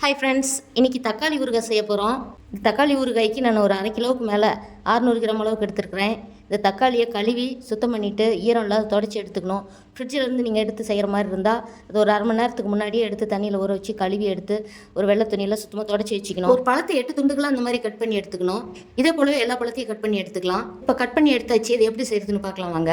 Hi friends, இன்றைக்கி தக்காளி ஊறுகாய் செய்ய போகிறோம். தக்காளி ஊறுகாய்க்கு நான் ஒரு 1/2 கிலோவுக்கு மேலே 600 கிராம் அளவுக்கு எடுத்துருக்கிறேன். இந்த தக்காளியை கழுவி சுத்தம் பண்ணிவிட்டு ஈரம் இல்லாத தொடச்சி எடுத்துக்கணும். ஃப்ரிட்ஜிலேருந்து நீங்கள் எடுத்து செய்கிற மாதிரி இருந்தால் அது ஒரு 1/2 மணி நேரத்துக்கு முன்னாடியே எடுத்து தண்ணியில் ஊற வச்சு கழுவி எடுத்து ஒரு வெள்ளை துணியில் சுத்தமாக தொடச்சி வச்சுக்கணும். ஒரு பழத்தை 8 துண்டுகளாக அந்த மாதிரி கட் பண்ணி எடுத்துக்கணும். இதே போலவே எல்லா பழத்தையும் கட் பண்ணி எடுத்துக்கலாம். இப்போ கட் பண்ணி எடுத்தாச்சு. இது எப்படி செய்கிறதுன்னு பார்க்கலாம் வாங்க.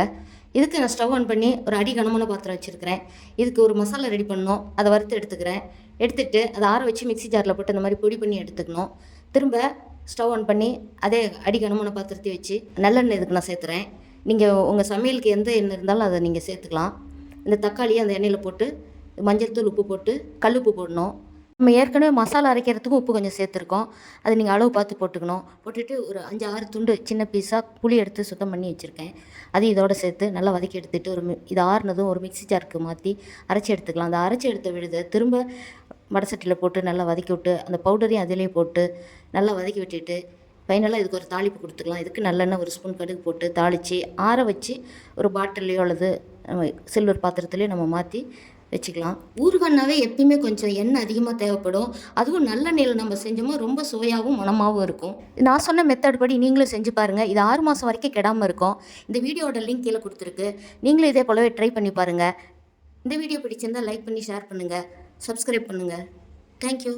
இதுக்கு நான் ஸ்டவ் ஆன் பண்ணி ஒரு அடி கனமான பாத்திரம் வச்சுருக்கிறேன். இதுக்கு ஒரு மசாலா ரெடி பண்ணணும். அதை வறுத்து எடுத்துக்கிறேன். எடுத்துகிட்டு அதை ஆற வச்சு மிக்ஸி ஜாரில் போட்டு இந்த மாதிரி பொடி பண்ணி எடுத்துக்கணும். திரும்ப ஸ்டவ் ஆன் பண்ணி அதே அடி கனமான பாத்திரத்தை வச்சு நல்லெண்ணெய் இதுக்கு நான் சேர்த்துறேன். நீங்கள் உங்கள் சமையலுக்கு எந்த எண்ணெய் இருந்தாலும் அதை நீங்கள் சேர்த்துக்கலாம். இந்த தக்காளியை அந்த எண்ணெயில் போட்டு மஞ்சள் தூள் உப்பு போட்டு கல்லுப்பு போடணும். நம்ம ஏற்கனவே மசாலா அரைக்கிறதுக்கும் உப்பு கொஞ்சம் சேர்த்துருக்கோம். அது நீங்கள் அளவு பார்த்து போட்டுக்கணும். போட்டுட்டு ஒரு 5-6 துண்டு சின்ன பீஸாக புளி எடுத்து சுத்தம் பண்ணி வச்சுருக்கேன். அது இதோடு சேர்த்து நல்லா வதக்கி எடுத்துகிட்டு இது ஆறுனதும் ஒரு மிக்ஸி ஜாருக்கு மாற்றி அரைச்சி எடுத்துக்கலாம். அந்த அரைச்சி எடுத்த விழுதை திரும்ப வடசட்டியில் போட்டு நல்லா வதக்கி விட்டு அந்த பவுடரையும் அதிலே போட்டு நல்லா வதக்கி விட்டுட்டு ஃபைனலாக இதுக்கு ஒரு தாளிப்பு கொடுத்துக்கலாம். இதுக்கு நல்லெண்ணெய் ஒரு ஸ்பூன் கடுகு போட்டு தாளித்து ஆற வச்சு ஒரு பாட்டிலையோ அல்லது சில்வர் பாத்திரத்துலேயோ நம்ம மாற்றி வச்சுக்கலாம். ஊறுகாய்னாவே எப்பயுமே கொஞ்சம் எண்ணெய் அதிகமாக தேவைப்படும். அதுவும் நல்லெண்ணெயில் நம்ம செஞ்சோமோ ரொம்ப சுவையாகவும் மணமாகவும் இருக்கும். நான் சொன்ன மெத்தட் படி நீங்களும் செஞ்சு பாருங்கள். இது 6 மாதம் வரைக்கும் கெடாமல் இருக்கும். இந்த வீடியோட லிங்க் கீழே கொடுத்துருக்கு. நீங்களும் இதே போலவே ட்ரை பண்ணி பாருங்கள். இந்த வீடியோ பிடிச்சிருந்தால் லைக் பண்ணி ஷேர் பண்ணுங்கள், சப்ஸ்கிரைப் பண்ணுங்கள். தேங்க்யூ.